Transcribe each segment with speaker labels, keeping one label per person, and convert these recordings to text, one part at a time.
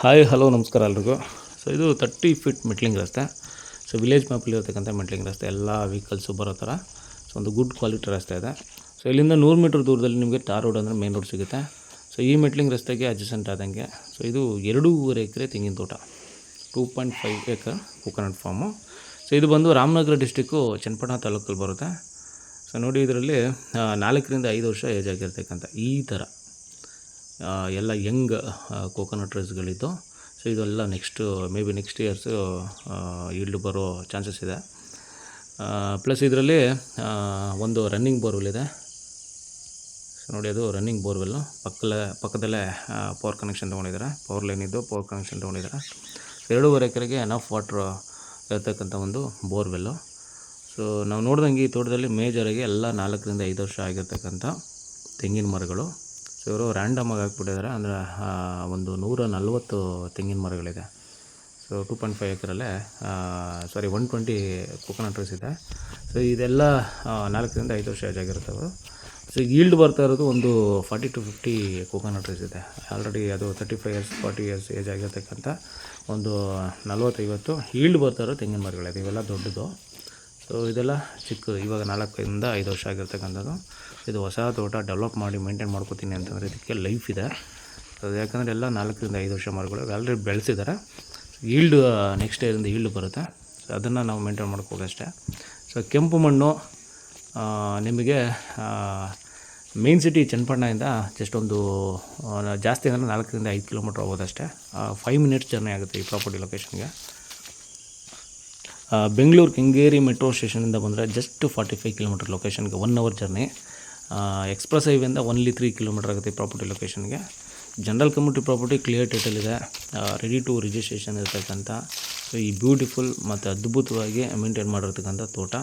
Speaker 1: Hi hello ನಮಸ್ಕಾರ ಎಲ್ರಿಗೂ. So ಇದು 30 ಫೀಟ್ ಮೆಟ್ಲಿಂಗ್ ರಸ್ತೆ. ಸೊ ವಿಲೇಜ್ ಮ್ಯಾಪಲ್ಲಿ ಇರತಕ್ಕಂಥ ಮೆಟ್ಲಿಂಗ್ ರಸ್ತೆ, ಎಲ್ಲ ವೆಹಿಕಲ್ಸು ಬರೋ ಥರ. ಸೊ ಒಂದು ಗುಡ್ ಕ್ವಾಲಿಟಿ ರಸ್ತೆ ಇದೆ. ಸೊ ಇಲ್ಲಿಂದ 100 ಮೀಟರ್ ದೂರದಲ್ಲಿ ನಿಮಗೆ ಟಾರ್ ರೋಡ್ ಅಂದರೆ ಮೇನ್ ರೋಡ್ ಸಿಗುತ್ತೆ. ಸೊ ಈ ಮೆಟ್ಲಿಂಗ್ ರಸ್ತೆಗೆ ಅಡ್ಜಸೆಂಟ್ ಆದಂಗೆ ಸೊ ಇದು 2.5 ಎಕರೆ ತೆಂಗಿನ ತೋಟ, 2.5 ಎಕರ್ ಕೋಕೋನಟ್ ಫಾರ್ಮು. ಸೊ ಇದು ಬಂದು ರಾಮನಗರ ಡಿಸ್ಟಿಕ್ಕು ಚನ್ನಪಟ್ಟಣ ತಾಲೂಕಲ್ಲಿ ಬರುತ್ತೆ. ಸೊ ನೋಡಿ, ಇದರಲ್ಲಿ 4 ರಿಂದ 5 ವರ್ಷ ಏಜ್ ಆಗಿರ್ತಕ್ಕಂಥ ಈ ಥರ ಎಲ್ಲ ಯಂಗ್ ಕೋಕೋನಟ್ ಟ್ರೀಸ್ಗಳಿದ್ದು. ಸೊ ಇದೆಲ್ಲ ನೆಕ್ಸ್ಟ್ ಇಯರ್ಸು ಈಲ್ಡ್ ಬರೋ ಚಾನ್ಸಸ್ ಇದೆ. ಪ್ಲಸ್ ಇದರಲ್ಲಿ ಒಂದು ರನ್ನಿಂಗ್ ಬೋರ್ವೆಲ್ ಇದೆ. ಸೊ ನೋಡಿ, ಅದು ರನ್ನಿಂಗ್ ಬೋರ್ವೆಲ್ಲು ಪಕ್ಕದಲ್ಲೇ ಪವರ್ ಕನೆಕ್ಷನ್ ತೊಗೊಂಡಿದ್ದಾರೆ. ಪವರ್ ಲೈನ್ ಇದ್ದು ಪವರ್ ಕನೆಕ್ಷನ್ ತೊಗೊಂಡಿದ್ದಾರೆ. 2.5 ಎಕರೆಗೆ ಎನಫ್ ವಾಟ್ರ್ ಇರತಕ್ಕಂಥ ಒಂದು ಬೋರ್ವೆಲ್ಲು. ಸೊ ನಾವು ನೋಡ್ದಂಗೆ ಈ ತೋಟದಲ್ಲಿ ಮೇಜರಾಗಿ ಎಲ್ಲ 4 ರಿಂದ 5 ವರ್ಷ ಆಗಿರ್ತಕ್ಕಂಥ ತೆಂಗಿನ ಮರಗಳು. ಸೊ ಇವರು ರ್ಯಾಂಡಮಾಗಿ ಹಾಕ್ಬಿಟ್ಟಿದ್ದಾರೆ. ಅಂದರೆ ಒಂದು 140 ತೆಂಗಿನ ಮರಗಳಿದೆ. ಸೊ 2.5 ಎಕರಲ್ಲೇ 120 ಕೋಕೋನಟ್ ಟ್ರೀಸ್ ಇದೆ. ಸೊ ಇದೆಲ್ಲ 4 ರಿಂದ 5 ವರ್ಷ ಏಜ್ ಆಗಿರ್ತವೆ. ಸೊ ಈಲ್ಡ್ ಬರ್ತಾ ಇರೋದು ಒಂದು 40 to 50 ಕೋಕೋನಟ್ ಟ್ರೀಸ್ ಇದೆ. ಆಲ್ರೆಡಿ ಅದು 35 years 40 years ಏಜ್ ಆಗಿರ್ತಕ್ಕಂಥ ಒಂದು 40-50 ಈಲ್ಡ್ ಬರ್ತಾ ಇರೋ ತೆಂಗಿನ ಮರಗಳಿದೆ. ಇವೆಲ್ಲ ದೊಡ್ಡದು. ಸೊ ಇದೆಲ್ಲ ಚಿಕ್ಕದು, ಇವಾಗ 4 ರಿಂದ 5 ವರ್ಷ ಆಗಿರ್ತಕ್ಕಂಥದ್ದು. ಇದು ಹೊಸ ತೋಟ, ಡೆವಲಪ್ ಮಾಡಿ ಮೇಂಟೈನ್ ಮಾಡ್ಕೋತೀನಿ ಅಂತಂದರೆ ಇದಕ್ಕೆ ಲೈಫ್ ಇದೆ. ಅದು ಯಾಕಂದರೆ ಎಲ್ಲ 4 ರಿಂದ 5 ವರ್ಷ ಮರಗಳು ಆಲ್ರೆಡಿ ಬೆಳೆಸಿದ್ದಾರೆ. ಈಲ್ಡ್ ನೆಕ್ಸ್ಟ್ ಇಯರಿಂದ ಈಲ್ಡ್ ಬರುತ್ತೆ. ಸೊ ಅದನ್ನು ನಾವು ಮೇಂಟೈನ್ ಮಾಡ್ಕೋಬೇಕಷ್ಟೇ. ಸೊ ಕೆಂಪು ಮಣ್ಣು ನಿಮಗೆ ಮೇನ್ ಸಿಟಿ ಚನ್ನಪಟ್ಟಣದಿಂದ ಜಸ್ಟ್ ಒಂದು ಜಾಸ್ತಿ ಅಂದರೆ 4 ರಿಂದ 5 ಕಿಲೋಮೀಟ್ರ್ ಹೋಗೋದಷ್ಟೇ. 5 minutes ಜರ್ನಿ ಆಗುತ್ತೆ ಈ ಪ್ರಾಪರ್ಟಿ ಲೊಕೇಶನ್ಗೆ. ಬೆಂಗಳೂರು ಕೆಂಗೇರಿ ಮೆಟ್ರೋ ಸ್ಟೇಷನಿಂದ ಬಂದರೆ ಜಸ್ಟ್ 45 ಕಿಲೋಮೀಟರ್ ಲೊಕೇಶನ್ಗೆ, 1 hour ಜರ್ನಿ. ಎಕ್ಸ್ಪ್ರೆಸ್ ಹೈವೇಯಿಂದ ಓನ್ಲಿ 3 ಕಿಲೋಮೀಟರ್ ಆಗುತ್ತೆ ಈ ಪ್ರಾಪರ್ಟಿ ಲೊಕೇಶನ್ಗೆ. General community property, clear title ಇದೆ, ರೆಡಿ ಟು ರಿಜಿಸ್ಟ್ರೇಷನ್ ಇರತಕ್ಕಂಥ. ಸೊ ಈ ಬ್ಯೂಟಿಫುಲ್ ಮತ್ತು ಅದ್ಭುತವಾಗಿ ಮೇಂಟೈನ್ ಮಾಡಿರ್ತಕ್ಕಂಥ ತೋಟ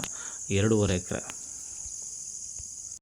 Speaker 1: 2.5 ಎಕರೆ.